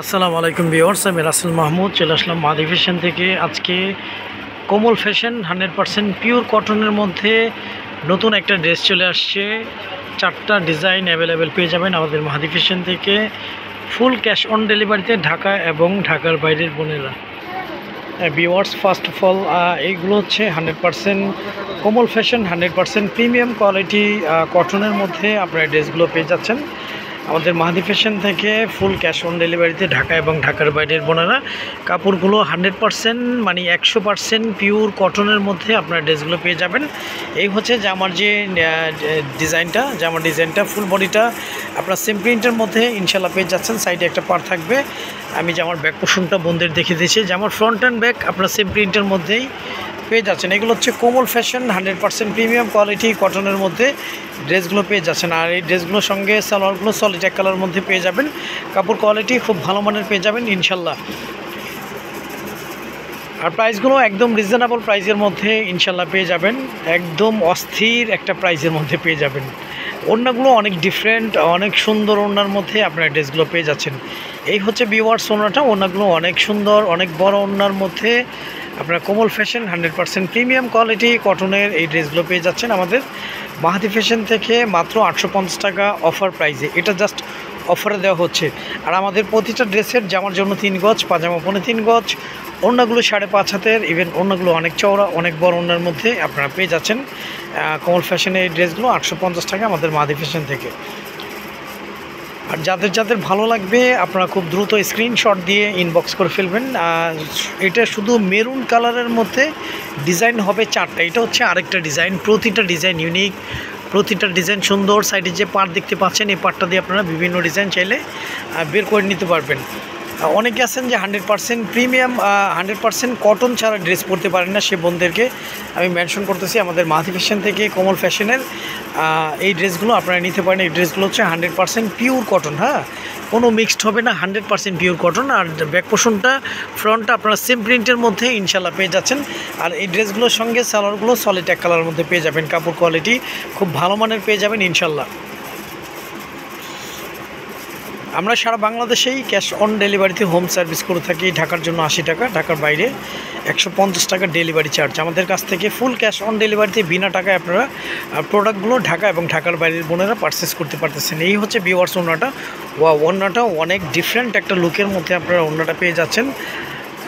আসসালামু আলাইকুম ভিউয়ার্স, আমি রাসেল মাহমুদ চলে আসলাম মাদি ফ্যাশন থেকে। আজকে কোমল ফ্যাশন 100% পিওর কটনের মধ্যে নতুন একটা ড্রেস চলে আসছে। 4টা ডিজাইন অ্যাভেলেবেল পেয়ে যাবেন আমাদের মাদি ফ্যাশন থেকে। ফুল ক্যাশ অন ডেলিভারিতে ঢাকা এবং ঢাকার বাইরের বোনেরা। ভিউয়ার্স, ফার্স্ট অফ অল এইগুলো হচ্ছে 100% কোমল ফ্যাশন, 100% প্রিমিয়াম কোয়ালিটি কটনের মধ্যে আপনারা ড্রেসগুলো পেয়ে যাচ্ছেন আমাদের মাহাদি ফ্যাশন থেকে। ফুল ক্যাশ অন ডেলিভারিতে ঢাকা এবং ঢাকার বাইরের বোনেরা। কাপড়গুলো 100% মানে 100% পিওর কটনের মধ্যে আপনারা ড্রেসগুলো পেয়ে যাবেন। এই হচ্ছে জামার যে জামার ডিজাইনটা ফুল বডিটা আপনার সেম প্রিন্টের মধ্যে ইনশাল্লাহ পেয়ে যাচ্ছেন। সাইডে একটা পার থাকবে। আমি জামার ব্যাক পোর্শনটা বন্ধের দেখিয়ে দিয়েছি। জামার ফ্রন্ট অ্যান্ড ব্যাক আপনার সেম প্রিন্টের মধ্যেই পেয়ে যাচ্ছেন। এগুলো হচ্ছে কোমল ফ্যাশন 100% প্রিমিয়াম কোয়ালিটি কটনের মধ্যে ড্রেসগুলো পেয়ে যাচ্ছেন। আর এই ড্রেসগুলোর সঙ্গে সালোয়ারগুলো সলিড এক কালার মধ্যে পেয়ে যাবেন। কাপড় কোয়ালিটি খুব ভালো মানের পেয়ে যাবেন ইনশাল্লাহ। আর প্রাইসগুলো একদম রিজনেবল প্রাইসের মধ্যে ইনশাল্লাহ পেয়ে যাবেন। একদম অস্থির একটা প্রাইসের মধ্যে পেয়ে যাবেন। ওড়নাগুলো অনেক ডিফারেন্ট, অনেক সুন্দর ওড়নার মধ্যে আপনারা ড্রেসগুলো পেয়ে যাচ্ছেন। এই হচ্ছে ভিউয়ার্স ওড়নাটা। ওড়নাগুলো অনেক সুন্দর, অনেক বড় ওড়নার মধ্যে আপনারা কোমল ফ্যাশন 100% প্রিমিয়াম কোয়ালিটি কটনের এই ড্রেসগুলো পেয়ে যাচ্ছেন আমাদের মাহাদি ফ্যাশন থেকে মাত্র 850 টাকা অফার প্রাইসে। এটা জাস্ট অফারে দেওয়া হচ্ছে। আর আমাদের প্রতিটা ড্রেসের জামার জন্য 3 গজ, পাজামা 3.5 গজ, ওড়নাগুলো 5.5 হাতের, ইভেন ওড়নাগুলো অনেক চওড়া, অনেক বড় ওড়নার মধ্যে আপনারা পেয়ে যাচ্ছেন কোমল ফ্যাশনের এই ড্রেসগুলো 850 টাকা আমাদের মাহাদি ফ্যাশন থেকে। আর যাদের যাদের ভালো লাগবে আপনারা খুব দ্রুত স্ক্রিনশট দিয়ে ইনবক্স করে ফেলবেন। এটা শুধু মেরুন কালারের মধ্যে ডিজাইন হবে 4টা। এটা হচ্ছে আরেকটা ডিজাইন। প্রতিটা ডিজাইন ইউনিক, প্রতিটা ডিজাইন সুন্দর। সাইডে যে পার্ট দেখতে পাচ্ছেন এই পার্টটা দিয়ে আপনারা বিভিন্ন ডিজাইন চাইলে বের করে নিতে পারবেন। অনেকে আছেন যে 100% প্রিমিয়াম 100% কটন ছাড়া ড্রেস পরতে পারেন না, সে বোনদেরকে আমি মেনশন করতেছি আমাদের মাহাদি ফ্যাশন থেকে কোমল ফ্যাশনের এই ড্রেসগুলো আপনারা নিতে পারেন। এই ড্রেসগুলো হচ্ছে 100% পিওর কটন, হ্যাঁ, কোনো মিক্সড হবে না, 100% পিওর কটন। আর ব্যাক পোর্শনটা ফ্রন্টটা আপনারা সেম প্রিন্টের মধ্যে ইনশাল্লাহ পেয়ে যাচ্ছেন। আর এই ড্রেসগুলোর সঙ্গে সালোয়ারগুলো সলিড এক কালারের মধ্যে পেয়ে যাবেন। কাপড় কোয়ালিটি খুব ভালো মানের পেয়ে যাবেন ইনশাল্লাহ। আমরা সারা বাংলাদেশেই ক্যাশ অন ডেলিভারিতে হোম সার্ভিস করে থাকি। ঢাকার জন্য 80 টাকা, ঢাকার বাইরে 150 টাকা ডেলিভারি চার্জ। আমাদের কাছ থেকে ফুল ক্যাশ অন ডেলিভারিতে বিনা টাকায় আপনারা প্রোডাক্টগুলো ঢাকা এবং ঢাকার বাইরের বোনেরা পারচেস করতে পারতেছেন। এই হচ্ছে ভিউয়ার্স ওড়নাটা। ওড়নাটা অনেক ডিফারেন্ট একটা লুকের মধ্যে আপনারা ওড়নাটা পেয়ে যাচ্ছেন।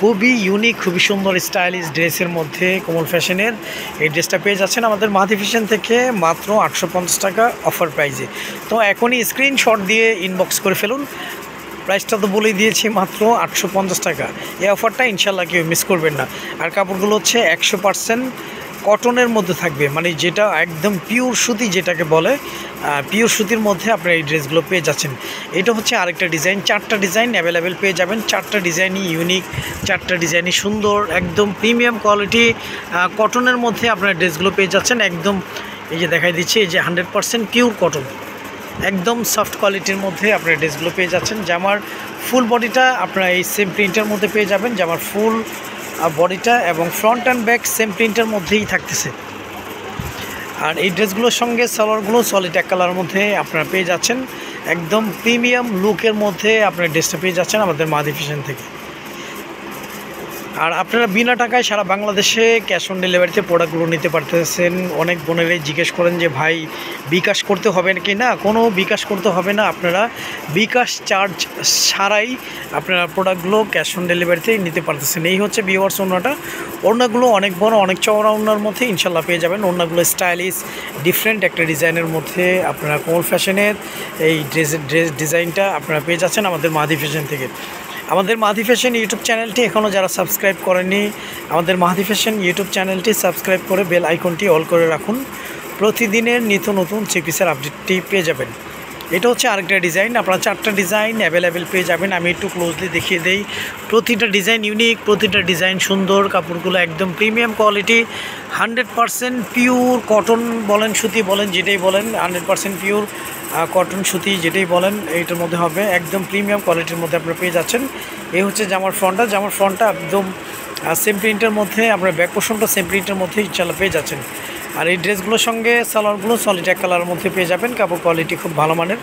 খুবই ইউনিক, খুবই সুন্দর স্টাইলিশ ড্রেসের মধ্যে কোমল ফ্যাশনের এই ড্রেসটা পেয়ে যাচ্ছেন আমাদের মাহাদি ফ্যাশন থেকে মাত্র 850 টাকা অফার প্রাইজে। তো এখনই স্ক্রিনশট দিয়ে ইনবক্স করে ফেলুন। প্রাইসটা তো বলেই দিয়েছি, মাত্র 850 টাকা। এই অফারটা ইনশাল্লাহ কেউ মিস করবেন না। আর কাপড়গুলো হচ্ছে 100% কটনের মধ্যে থাকবে, মানে যেটা একদম পিওর সুতি যেটাকে বলে, পিওর সুতির মধ্যে আপনারা এই ড্রেসগুলো পেয়ে যাচ্ছেন। এটা হচ্ছে আরেকটা ডিজাইন। 4টা ডিজাইন অ্যাভেলেবেল পেয়ে যাবেন। 4টা ডিজাইনই ইউনিক, 4টা ডিজাইনই সুন্দর, একদম প্রিমিয়াম কোয়ালিটি কটনের মধ্যে আপনারা ড্রেসগুলো পেয়ে যাচ্ছেন। একদম এই যে দেখাই দিচ্ছি, এই যে 100% পিওর কটন, একদম সফট কোয়ালিটির মধ্যে আপনারা ড্রেসগুলো পেয়ে যাচ্ছেন। জামার ফুল বডিটা আপনারা এই সেম প্রিন্টের মধ্যে পেয়ে যাবেন। জামার ফুল বডিটা এবং ফ্রন্ট অ্যান্ড ব্যাক সেম প্রিন্টের মধ্যেই থাকতেছে। আর এই ড্রেসগুলোর সঙ্গে সালোয়ারগুলো সলিড এক কালারের মধ্যে আপনারা পেয়ে যাচ্ছেন। একদম প্রিমিয়াম লুকের মধ্যে আপনারা ড্রেসটা পেয়ে যাচ্ছেন আমাদের মাহাদি ফ্যাশন থেকে। আর আপনারা বিনা টাকায় সারা বাংলাদেশে ক্যাশ অন ডেলিভারিতে প্রোডাক্টগুলো নিতে পারতেছেন। অনেক বোনেরাই জিজ্ঞেস করেন যে ভাই বিকাশ করতে হবে কি না, কোনো বিকাশ করতে হবে না। আপনারা বিকাশ চার্জ ছাড়াই আপনারা প্রোডাক্টগুলো ক্যাশ অন ডেলিভারিতেই নিতে পারতেছেন। এই হচ্ছে ভিউয়ার্স ওড়নাটা। ওড়নাগুলো অনেক বড়, অনেক চওড়া ওড়নার মধ্যে ইনশাল্লাহ পেয়ে যাবেন। ওড়নাগুলো স্টাইলিশ ডিফারেন্ট একটা ডিজাইনের মধ্যে আপনারা কোমল ফ্যাশনের এই ড্রেস ডিজাইনটা আপনারা পেয়ে যাচ্ছেন আমাদের মাহাদি ফ্যাশন থেকে। আমাদের মাহাদি ফ্যাশন ইউটিউব চ্যানেলটি এখনও যারা সাবস্ক্রাইব করেননি, আমাদের মাহাদি ফ্যাশন ইউটিউব চ্যানেলটি সাবস্ক্রাইব করে বেল আইকনটি অল করে রাখুন। প্রতিদিনের নিত্য নতুন থ্রি পিসের আপডেটটি পেয়ে যাবেন। এটা হচ্ছে আরেকটা ডিজাইন। আপনারা 4টা ডিজাইন অ্যাভেলেবেল পেয়ে যাবেন। আমি একটু ক্লোজলি দেখিয়ে দেই। প্রতিটা ডিজাইন ইউনিক, প্রতিটা ডিজাইন সুন্দর। কাপড়গুলো একদম প্রিমিয়াম কোয়ালিটি, 100% পিওর কটন বলেন, সুতি বলেন, যেটাই বলেন, 100% পিওর কটন সুতি যেটাই বলেন এইটার মধ্যে হবে। একদম প্রিমিয়াম কোয়ালিটির মধ্যে আপনারা পেয়ে যাচ্ছেন। এই হচ্ছে জামার ফ্রন্টটা একদম সেম প্রিন্টের মধ্যে, আপনার ব্যাক পোর্শনটা সেম প্রিন্টের মধ্যে ইনশাল্লাহ পেয়ে যাচ্ছেন। আর এই ড্রেসগুলোর সঙ্গে সালোয়ারগুলো সলিড এক কালারের মধ্যে পেয়ে যাবেন। কাপড় কোয়ালিটি খুব ভালো মানের।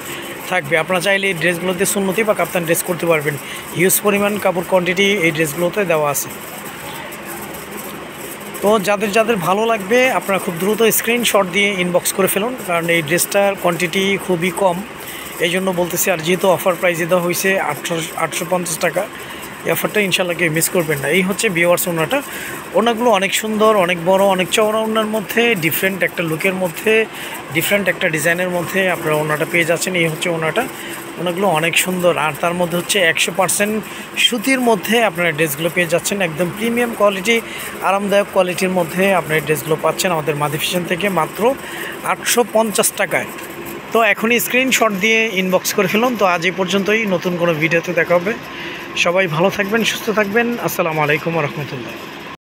থাকবে। আপনারা চাইলে এই ড্রেসগুলোতে সুন্নতি বা কাপ্তান ড্রেস করতে পারবেন। হিউজ পরিমাণ কাপড় কোয়ান্টিটি এই ড্রেসগুলোতে দেওয়া আছে। তো যাদের যাদের ভালো লাগবে আপনারা খুব দ্রুত স্ক্রিনশট দিয়ে ইনবক্স করে ফেলুন, কারণ এই ড্রেসটার কোয়ান্টিটি খুবই কম, এই জন্য বলতেছি। আর যেহেতু অফার প্রাইসে দেওয়া হয়েছে 850 টাকা, এই অফারটা ইনশাল্লাহ কেউ মিস করবেন না। এই হচ্ছে ভিউয়ার্স ওড়নাটা। ওড়নাগুলো অনেক সুন্দর, অনেক বড়, অনেক চওড়া ওড়নার মধ্যে, ডিফারেন্ট একটা লুকের মধ্যে, ডিফারেন্ট একটা ডিজাইনের মধ্যে আপনারা ওড়নাটা পেয়ে যাচ্ছেন। এই হচ্ছে ওড়নাটা। ওড়নাগুলো অনেক সুন্দর, আর তার মধ্যে হচ্ছে 100% সুতির মধ্যে আপনারা ড্রেসগুলো পেয়ে যাচ্ছেন। একদম প্রিমিয়াম কোয়ালিটি, আরামদায়ক কোয়ালিটির মধ্যে আপনার ড্রেসগুলো পাচ্ছেন আমাদের মাদি ফ্যাশন থেকে মাত্র 850 টাকায়। তো এখনই স্ক্রিনশট দিয়ে ইনবক্স করে ফেলুন। তো আজ এই পর্যন্তই, নতুন কোনো ভিডিওতে দেখা হবে। সবাই ভালো থাকবেন, সুস্থ থাকবেন। আসসালামু আলাইকুম ওয়া রাহমাতুল্লাহ।